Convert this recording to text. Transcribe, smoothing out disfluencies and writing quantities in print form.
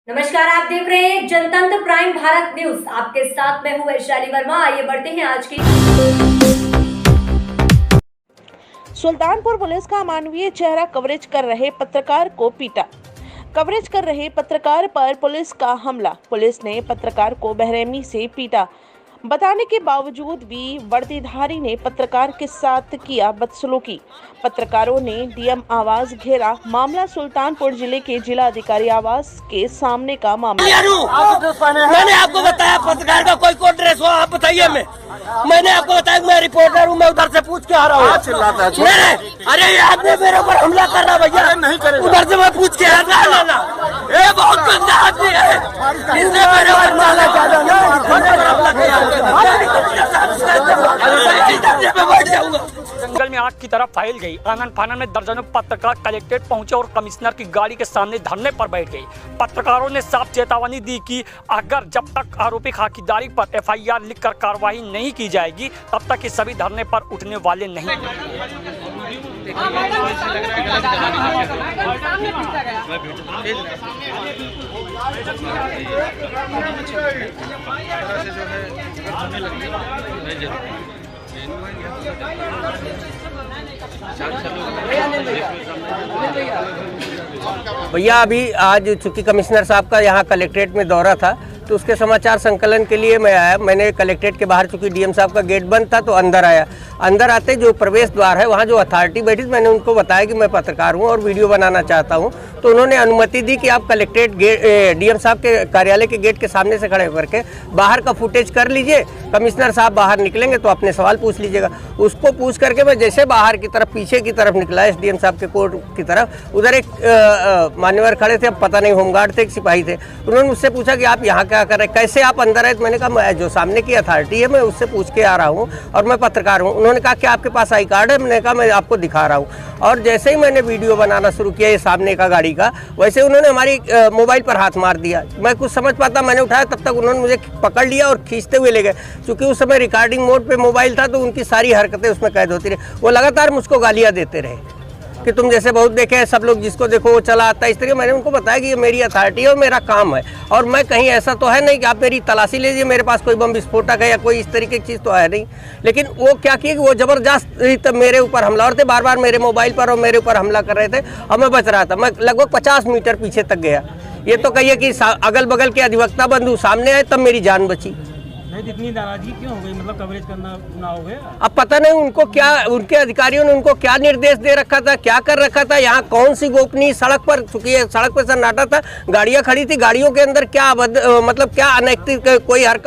नमस्कार, आप देख रहे हैं जनतंत्र प्राइम भारत न्यूज। आपके साथ मैं हूं वैशाली वर्मा। आइए बढ़ते हैं आज की। सुल्तानपुर पुलिस का अमानवीय चेहरा कवरेज कर रहे पत्रकार को पीटा। कवरेज कर रहे पत्रकार पर पुलिस का हमला। पुलिस ने पत्रकार को बेरहमी से पीटा। बताने के बावजूद भी वर्दीधारी ने पत्रकार के साथ किया बदसलूकी। पत्रकारों ने डीएम आवास घेरा। मामला सुल्तानपुर जिले के जिला अधिकारी आवास के सामने का मामला। मैंने आपको बताया पत्रकार का कोई कोड ड्रेस हो आप बताइए। मैंने आपको बताया मैं रिपोर्टर हूँ, मैं उधर से पूछ के आ रहा हूँ। अरे ये आदमी मेरे ऊपर हमला कर रहा भैया, नहीं करे उधर से मैं पूछ के आ रहा ना। ये बहुत गंदा आदमी है, इसने मेरे ऊपर माला जंगल में आग की तरह फैल गई। आनन फानन में दर्जनों पत्रकार कलेक्ट्रेट पहुंचे और कमिश्नर की गाड़ी के सामने धरने पर बैठ गए। पत्रकारों ने साफ चेतावनी दी कि अगर जब तक आरोपी खाकीदारी पर एफआईआर लिखकर कार्रवाई नहीं की जाएगी तब तक ये सभी धरने पर उठने वाले नहीं। भैया अभी आज चूंकि कमिश्नर साहब का यहाँ कलेक्ट्रेट में दौरा था तो उसके समाचार संकलन के लिए मैं आया। मैंने कलेक्ट्रेट के बाहर चूंकि डीएम साहब का गेट बंद था तो अंदर आया। अंदर आते जो प्रवेश द्वार है वहाँ जो अथॉरिटी बैठी थी, मैंने उनको बताया कि मैं पत्रकार हूँ और वीडियो बनाना चाहता हूँ। तो उन्होंने अनुमति दी कि आप कलेक्ट्रेट गेट डीएम साहब के कार्यालय के गेट के सामने से खड़े होकर के बाहर का फुटेज कर लीजिए। कमिश्नर साहब बाहर निकलेंगे तो अपने सवाल पूछ लीजिएगा। उसको पूछ करके मैं जैसे बाहर की तरफ पीछे की तरफ निकला एसडीएम साहब के कोर्ट की तरफ, उधर एक मान्यवर खड़े थे, अब पता नहीं होमगार्ड थे एक सिपाही थे। उन्होंने मुझसे पूछा कि आप यहाँ क्या कर रहे हैं, कैसे आप अंदर आए। तो मैंने कहा मैं जो सामने की अथॉरिटी है मैं उससे पूछ के आ रहा हूँ और मैं पत्रकार हूँ। उन्होंने कहा कि आपके पास आई कार्ड है। मैंने कहा मैं आपको दिखा रहा हूँ। और जैसे ही मैंने वीडियो बनाना शुरू किया ये सामने का गाड़ी का, वैसे उन्होंने हमारी मोबाइल पर हाथ मार दिया। मैं कुछ समझ पाता, मैंने उठाया तब तक उन्होंने मुझे पकड़ लिया और खींचते हुए ले गए। क्योंकि उस समय रिकॉर्डिंग मोड पे मोबाइल था तो उनकी सारी हरकतें उसमें कैद होती रही। वो लगातार मुझको गालियाँ देते रहे कि तुम जैसे बहुत देखे हैं, सब लोग जिसको देखो वो चला आता है, इस तरीके। मैंने उनको बताया कि ये मेरी अथॉरिटी है और मेरा काम है और मैं कहीं ऐसा तो है नहीं कि आप मेरी तलाशी लीजिए, मेरे पास कोई बम विस्फोटक है या कोई इस तरीके की चीज़ तो है नहीं। लेकिन वो क्या किए कि वो ज़बरदस्त मेरे ऊपर हमलावर थे, बार बार मेरे मोबाइल पर और मेरे ऊपर हमला कर रहे थे और मैं बच रहा था। मैं लगभग 50 मीटर पीछे तक गया। ये तो कहिए कि अगल बगल के अधिवक्ता बंधु सामने आए तब मेरी जान बची। इतनी नाराजगी क्यों हो गई, मतलब कवरेज करना ना हो गया? अब पता नहीं उनको क्या, उनके अधिकारियों ने उनको क्या निर्देश दे रखा था, क्या कर रखा था। यहाँ कौन सी गोपनीय सड़क पर, चूंकि सड़क पर सन्नाटा था, गाड़ियाँ खड़ी थी, गाड़ियों के अंदर क्या मतलब क्या अनैतिक कोई हरकत